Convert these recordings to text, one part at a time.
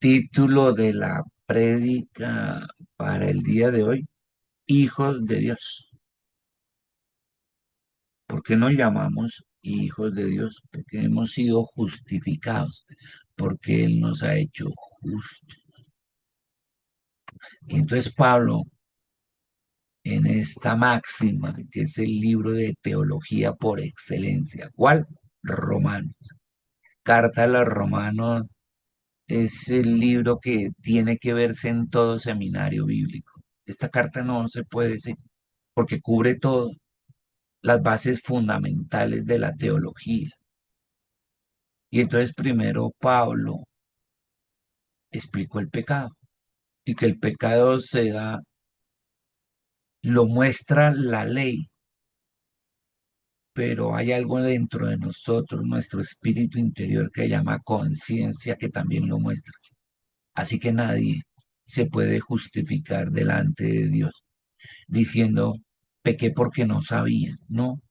Título de la prédica para el día de hoy, hijos de Dios. ¿Por qué nos llamamos hijos de Dios? Porque hemos sido justificados, porque Él nos ha hecho justos. Y entonces Pablo, en esta máxima, que es el libro de teología por excelencia, ¿cuál? Romanos. Carta a los Romanos es el libro que tiene que verse en todo seminario bíblico. Esta carta no se puede decir porque cubre todo, las bases fundamentales de la teología. Y entonces primero Pablo explicó el pecado y que el pecado se da, lo muestra la ley, pero hay algo dentro de nosotros, nuestro espíritu interior que llama conciencia que también lo muestra. Así que nadie se puede justificar delante de Dios diciendo, pequé porque no sabía. No,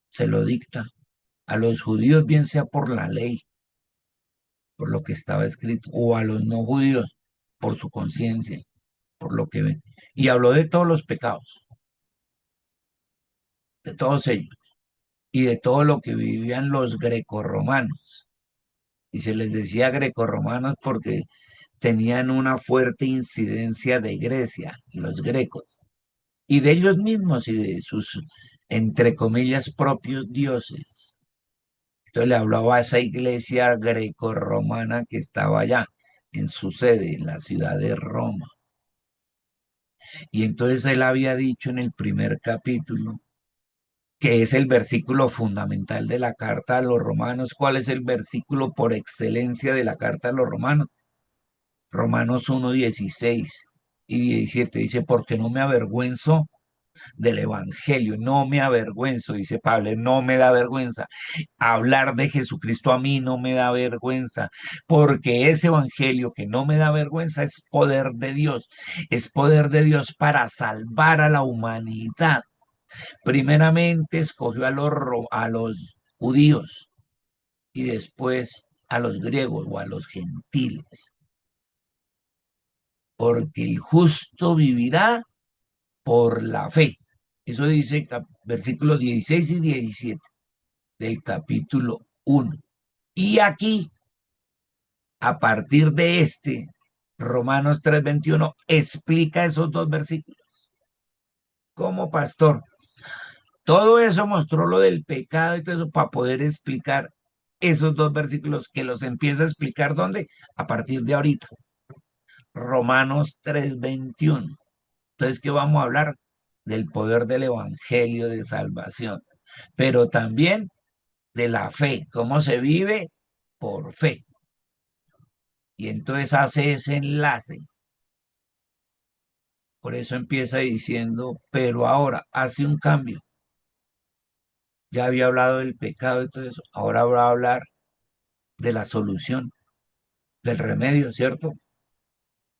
se lo dicta. A los judíos bien sea por la ley, por lo que estaba escrito, o a los no judíos por su conciencia, por lo que ven. Y habló de todos los pecados, de todos ellos, y de todo lo que vivían los grecorromanos. Y se les decía grecorromanos porque tenían una fuerte incidencia de Grecia, los grecos, y de ellos mismos y de sus, entre comillas, propios dioses. Entonces le hablaba a esa iglesia grecorromana que estaba allá, en su sede, en la ciudad de Roma. Y entonces él había dicho en el primer capítulo, que es el versículo fundamental de la carta a los romanos. ¿Cuál es el versículo por excelencia de la carta a los romanos? Romanos 1:16 y 17 dice, porque no me avergüenzo del evangelio, no me avergüenzo, dice Pablo, no me da vergüenza. Hablar de Jesucristo a mí no me da vergüenza, porque ese evangelio que no me da vergüenza es poder de Dios para salvar a la humanidad. Primeramente escogió a los judíos y después a los griegos o a los gentiles, porque el justo vivirá por la fe. Eso dice versículos 16 y 17 del capítulo 1. Y aquí, a partir de Romanos 3:21, explica esos dos versículos. Como pastor, todo eso mostró lo del pecado y todo eso para poder explicar esos dos versículos que los empieza a explicar ¿dónde? A partir de ahorita. Romanos 3:21. Entonces, ¿qué vamos a hablar? Del poder del evangelio de salvación, pero también de la fe, cómo se vive por fe. Y entonces hace ese enlace. Por eso empieza diciendo, pero ahora hace un cambio. Ya había hablado del pecado y todo eso. Ahora va a hablar de la solución, del remedio, ¿cierto?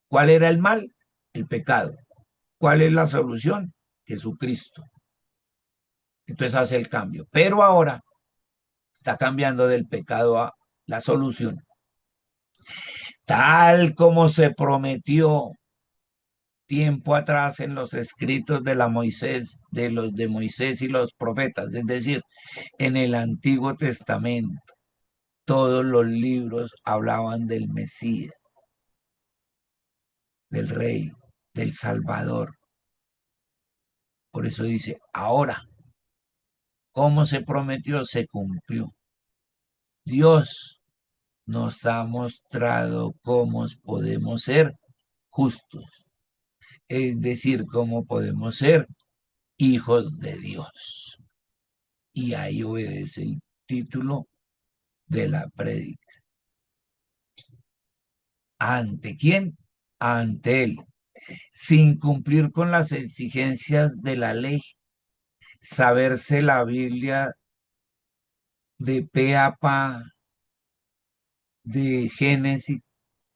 ¿Cuál era el mal? El pecado. ¿Cuál es la solución? Jesucristo. Entonces hace el cambio. Pero ahora está cambiando del pecado a la solución. Tal como se prometió tiempo atrás en los escritos de la Moisés, de los de Moisés y los profetas, es decir, en el Antiguo Testamento, todos los libros hablaban del Mesías, del Rey, del Salvador. Por eso dice, ahora, como se prometió, se cumplió. Dios nos ha mostrado cómo podemos ser justos, es decir, cómo podemos ser hijos de Dios. Y ahí obedece el título de la prédica. ¿Ante quién? Ante Él, sin cumplir con las exigencias de la ley, saberse la Biblia de pe a pa, de Génesis,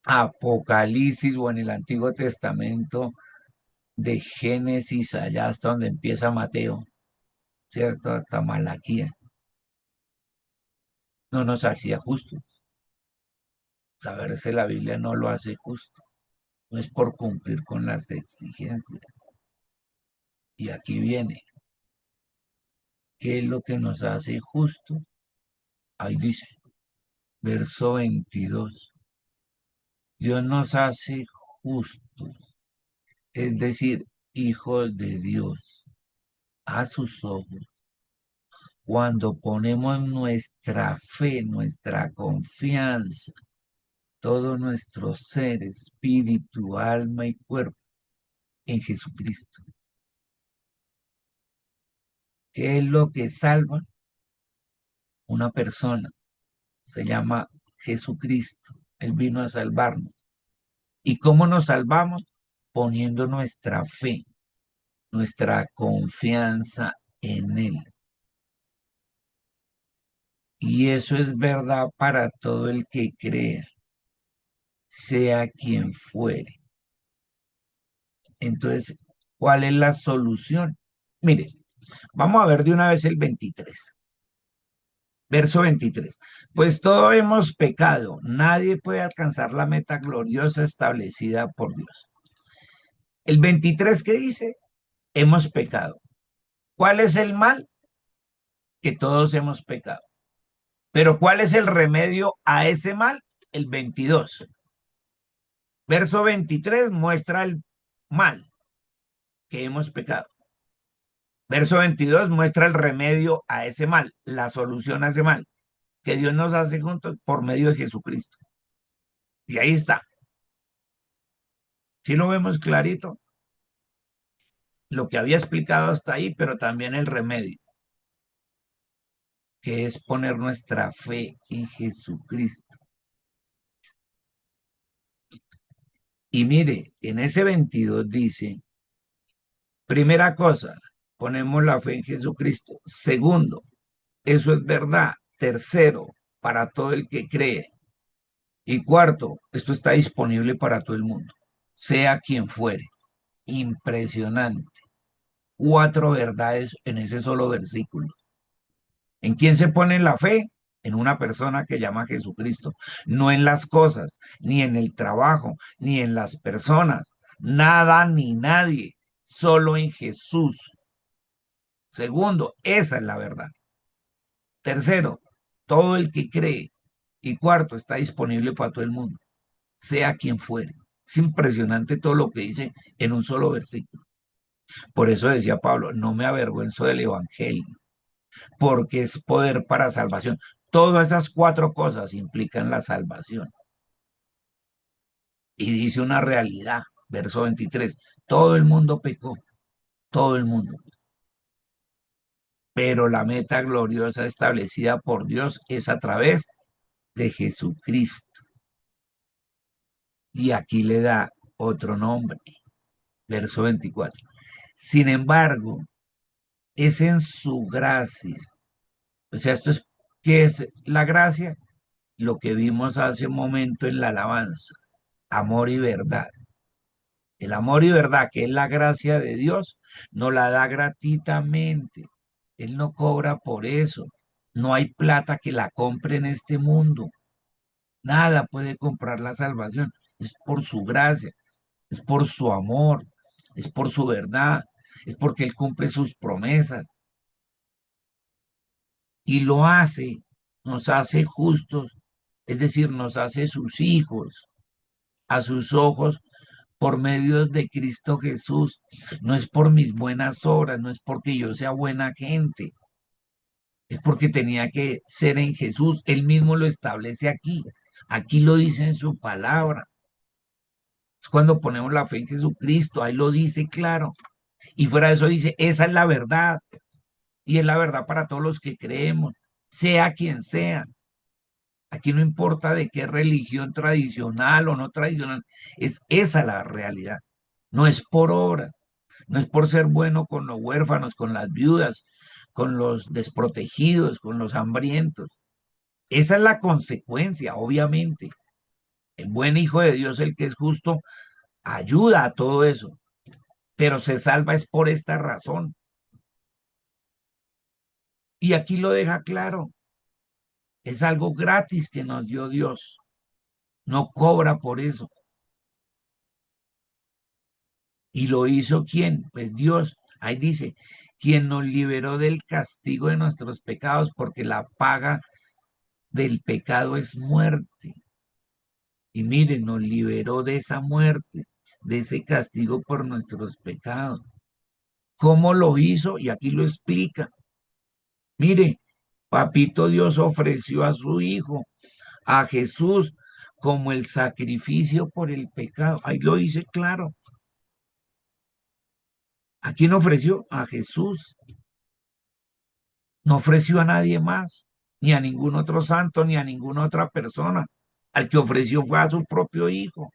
Apocalipsis o en el Antiguo Testamento, de Génesis allá hasta donde empieza Mateo, ¿cierto? Hasta Malaquía. No nos hacía justos. Saberse la Biblia no lo hace justo, no es por cumplir con las exigencias. Y aquí viene, ¿qué es lo que nos hace justo? Ahí dice, verso 22, Dios nos hace justos, es decir, hijos de Dios, a sus ojos, cuando ponemos nuestra fe, nuestra confianza, todo nuestro ser, espíritu, alma y cuerpo en Jesucristo. ¿Qué es lo que salva una persona? Se llama Jesucristo. Él vino a salvarnos. ¿Y cómo nos salvamos? Poniendo nuestra fe, nuestra confianza en Él. Y eso es verdad para todo el que crea, sea quien fuere. Entonces, ¿cuál es la solución? Mire, vamos a ver de una vez el 23. Verso 23. Pues todos hemos pecado, nadie puede alcanzar la meta gloriosa establecida por Dios. El 23, ¿qué dice? Hemos pecado. ¿Cuál es el mal? Que todos hemos pecado. Pero ¿cuál es el remedio a ese mal? El 22. Verso 23 muestra el mal, que hemos pecado. Verso 22 muestra el remedio a ese mal, la solución a ese mal, que Dios nos hace juntos por medio de Jesucristo. Y ahí está. Si lo vemos clarito, lo que había explicado hasta ahí, pero también el remedio, que es poner nuestra fe en Jesucristo. Y mire, en ese 22 dice, primera cosa, ponemos la fe en Jesucristo. Segundo, eso es verdad. Tercero, para todo el que cree. Y cuarto, esto está disponible para todo el mundo, sea quien fuere. Impresionante. Cuatro verdades en ese solo versículo. ¿En quién se pone la fe? En una persona que llama a Jesucristo, no en las cosas, ni en el trabajo, ni en las personas, nada ni nadie, solo en Jesús. Segundo, esa es la verdad. Tercero, todo el que cree. Y cuarto, está disponible para todo el mundo, sea quien fuere. Es impresionante todo lo que dice en un solo versículo. Por eso decía Pablo, no me avergüenzo del Evangelio, porque es poder para salvación. Todas esas cuatro cosas implican la salvación. Y dice una realidad, verso 23, todo el mundo pecó, todo el mundo. Pero la meta gloriosa establecida por Dios es a través de Jesucristo. Y aquí le da otro nombre, verso 24. Sin embargo, es en su gracia. O sea, esto es, ¿qué es la gracia? Lo que vimos hace un momento en la alabanza, amor y verdad. El amor y verdad, que es la gracia de Dios, nos la da gratuitamente. Él no cobra por eso. No hay plata que la compre en este mundo. Nada puede comprar la salvación. Es por su gracia, es por su amor, es por su verdad, es porque Él cumple sus promesas. Y lo hace, nos hace justos, es decir, nos hace sus hijos a sus ojos por medio de Cristo Jesús. No es por mis buenas obras, no es porque yo sea buena gente, es porque tenía que ser en Jesús. Él mismo lo establece aquí. Aquí lo dice en su palabra. Es cuando ponemos la fe en Jesucristo, ahí lo dice claro. Y fuera de eso dice, esa es la verdad. Y es la verdad para todos los que creemos, sea quien sea. Aquí no importa de qué religión tradicional o no tradicional, es esa la realidad. No es por obra, no es por ser bueno con los huérfanos, con las viudas, con los desprotegidos, con los hambrientos. Esa es la consecuencia, obviamente. El buen hijo de Dios, el que es justo, ayuda a todo eso, pero se salva es por esta razón. Y aquí lo deja claro, es algo gratis que nos dio Dios. no cobra por eso. ¿Y lo hizo quién? Pues Dios. Ahí dice, quien nos liberó del castigo de nuestros pecados, porque la paga del pecado es muerte. Y miren, nos liberó de esa muerte, de ese castigo por nuestros pecados. ¿Cómo lo hizo? Y aquí lo explica. Mire, Papito Dios ofreció a su Hijo, a Jesús, como el sacrificio por el pecado. Ahí lo dice claro. ¿A quién ofreció? A Jesús. No ofreció a nadie más, ni a ningún otro santo, ni a ninguna otra persona. Al que ofreció fue a su propio Hijo.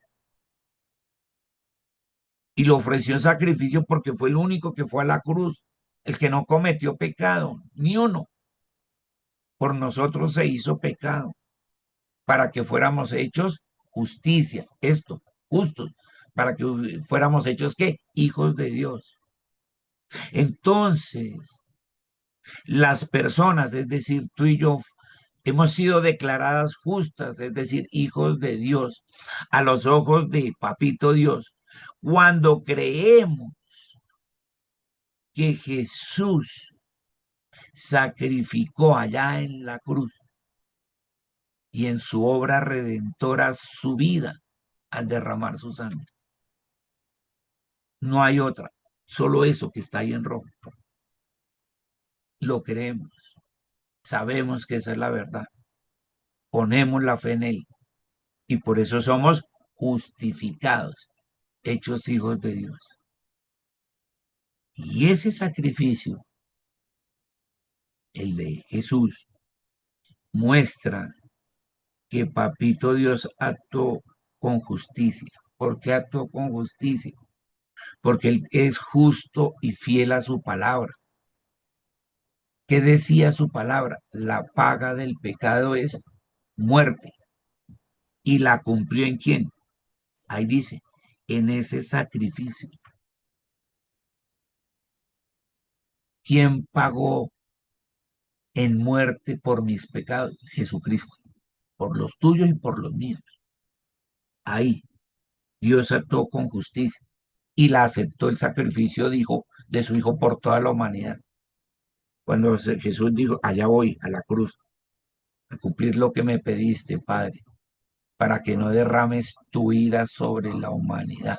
Y lo ofreció en sacrificio porque fue el único que fue a la cruz, el que no cometió pecado, ni uno. Por nosotros se hizo pecado, para que fuéramos hechos justicia, esto, justos, para que fuéramos hechos, ¿qué? Hijos de Dios. Entonces, las personas, es decir, tú y yo, hemos sido declaradas justas, es decir, hijos de Dios, a los ojos de Papito Dios, cuando creemos que Jesús sacrificó allá en la cruz y en su obra redentora su vida al derramar su sangre. No hay otra, solo eso que está ahí en rojo. Lo creemos, sabemos que esa es la verdad, ponemos la fe en él y por eso somos justificados, hechos hijos de Dios. Y ese sacrificio, el de Jesús, muestra que Papito Dios actuó con justicia. ¿Por qué actuó con justicia? Porque él es justo y fiel a su palabra. ¿Qué decía su palabra? La paga del pecado es muerte. ¿Y la cumplió en quién? Ahí dice, en ese sacrificio. ¿Quién pagó en muerte por mis pecados? Jesucristo, por los tuyos y por los míos. Ahí Dios actuó con justicia y la aceptó el sacrificio, dijo, de su Hijo por toda la humanidad. Cuando Jesús dijo, allá voy a la cruz a cumplir lo que me pediste, Padre, para que no derrames tu ira sobre la humanidad.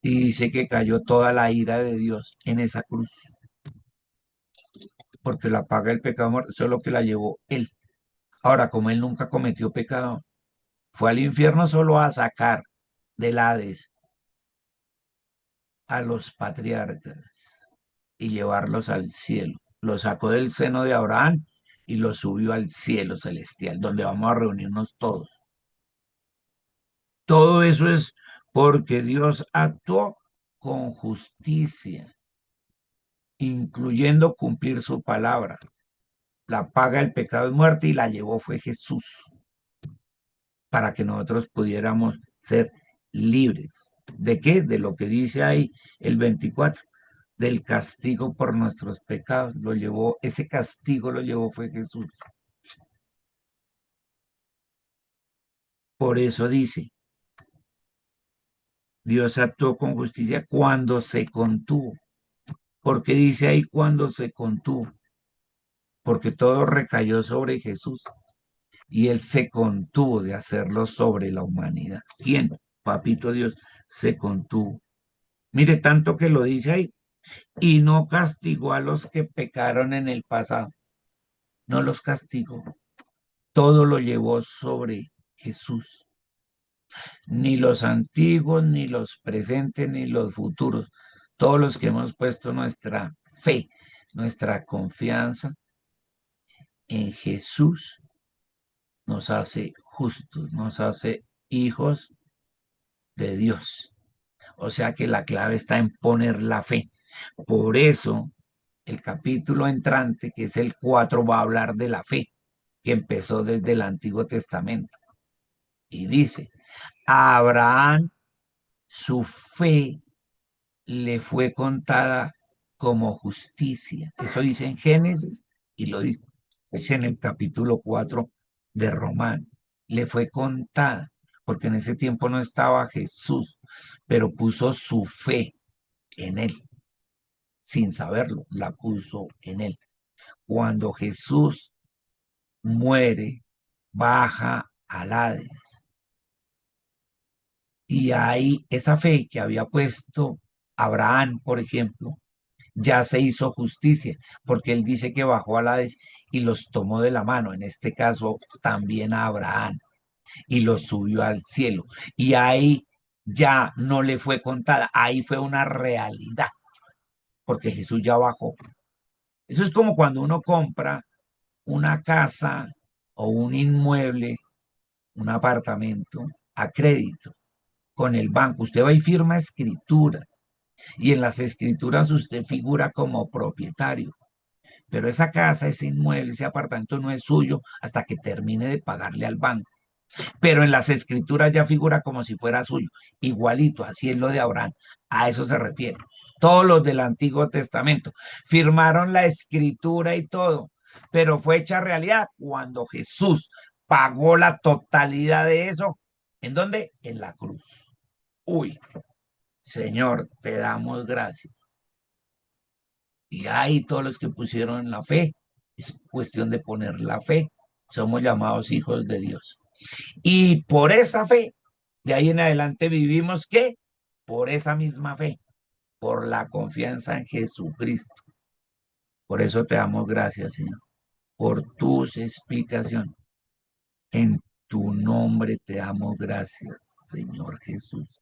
Y dice que cayó toda la ira de Dios en esa cruz, porque la paga del pecado, solo que la llevó Él. Ahora, como Él nunca cometió pecado, fue al infierno solo a sacar del Hades a los patriarcas y llevarlos al cielo. Los sacó del seno de Abraham y los subió al cielo celestial, donde vamos a reunirnos todos. Todo eso es porque Dios actuó con justicia, incluyendo cumplir su palabra. La paga del pecado es muerte y la llevó fue Jesús, para que nosotros pudiéramos ser libres. ¿De qué? De lo que dice ahí el 24, del castigo por nuestros pecados. Lo llevó, ese castigo lo llevó fue Jesús. Por eso dice, Dios actuó con justicia cuando se contuvo. ¿Por qué dice ahí cuando se contuvo? Porque todo recayó sobre Jesús y él se contuvo de hacerlo sobre la humanidad. ¿Quién? Papito Dios se contuvo. Mire, tanto que lo dice ahí, y no castigó a los que pecaron en el pasado, no los castigó, todo lo llevó sobre Jesús, ni los antiguos, ni los presentes, ni los futuros, todos los que hemos puesto nuestra fe, nuestra confianza en Jesús, nos hace justos, nos hace hijos de Dios. O sea que la clave está en poner la fe. Por eso el capítulo entrante, que es el 4, va a hablar de la fe, que empezó desde el Antiguo Testamento. Y dice, a Abraham su fe le fue contada como justicia. Eso dice en Génesis y lo dice en el capítulo 4 de Román. Le fue contada. porque en ese tiempo no estaba Jesús, pero puso su fe en él, sin saberlo, la puso en él. Cuando Jesús muere, baja al Hades. Y ahí esa fe que había puesto Abraham, por ejemplo, ya se hizo justicia, porque él dice que bajó al Hades y los tomó de la mano, en este caso también a Abraham, y los subió al cielo. Y ahí ya no le fue contada, ahí fue una realidad, porque Jesús ya bajó. Eso es como cuando uno compra una casa o un inmueble, un apartamento a crédito con el banco. Usted va y firma escrituras y en las escrituras usted figura como propietario. Pero esa casa, ese inmueble, ese apartamento no es suyo hasta que termine de pagarle al banco. Pero en las escrituras ya figura como si fuera suyo. Igualito, así es lo de Abraham. A eso se refiere. Todos los del Antiguo Testamento firmaron la escritura y todo, pero fue hecha realidad cuando Jesús pagó la totalidad de eso. ¿En dónde? En la cruz. Uy, Señor, te damos gracias. Y hay todos los que pusieron la fe. Es cuestión de poner la fe. Somos llamados hijos de Dios. Y por esa fe, de ahí en adelante vivimos ¿qué? Por esa misma fe, por la confianza en Jesucristo. Por eso te damos gracias, Señor, por tus explicaciones. En tu nombre te damos gracias, Señor Jesús.